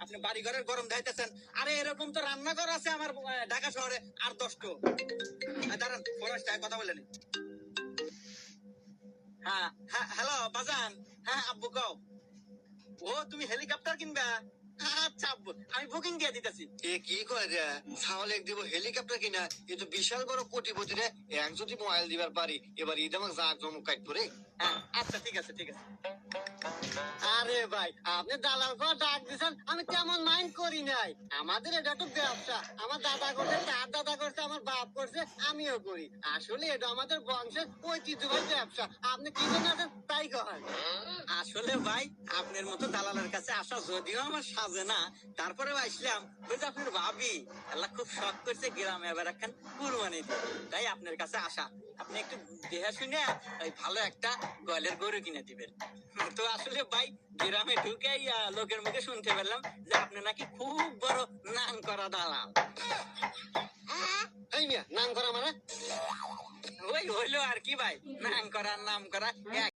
আপনি বাড়ি ঘরের গরম দেখাইতেছেন। আরে এরকম তো রান্নাঘর আছে আমার ঢাকা শহরে আর 10টো। দাঁড়ান ফরেস্ট কথা বলে নি। হ্যাঁ হ্যাঁ হ্যালো বাজান। হ্যাঁ আব্বু কও। ও তুমি হেলিকপ্টার কিনবা? আচ্ছা আব্বু আমি বুকিং দিয়ে দিতেছি। এ কি করে রে ছাওয়ালে দিব হেলিকপ্টার কিনা এ তো বিশাল বড় কোটিপতি রে এক যদি মোবাইল দিবার পারি এবার ঈদ আমাকে যা জমক কাটবো রে। হ্যাঁ আচ্ছা ঠিক আছে ঠিক আছে। আরে ভাই আপনি দালাল করে ডাক দিচ্ছেন আমি কেমন মাইন্ড করি নাই। আমাদের এটা তো ব্যবসা, আমার দাদা করছে, তার দাদা করছে, আমার বাপ করছে, আমিও করি। আসলে এটা আমাদের বংশের ঐতিহ্যবাহী ব্যবসা। আপনি কি জন্য আছেন তাই করেন। আসলে ভাই আপনার মতো দালালের কাছে আসা যদিও আমার সাজে না, তারপরেও আসলাম। ওই যে আপনার ভাবি আল্লাহ খুব শখ করছে গ্রামে এবার একখান কুরবানি দিয়ে, তাই আপনার কাছে আসা। আপনি একটু দেহা শুনে ওই ভালো একটা গলের গরু কিনে দিবেন। তো আসলে ভাই গ্রামে ঢুকেই লোকের মুখে শুনতে পেলাম যে আপনি নাকি খুব বড় নাম করা দালাল। এই মিয়া নাম করা মানে ওই হইলো আর কি ভাই, নাম করা নাম করা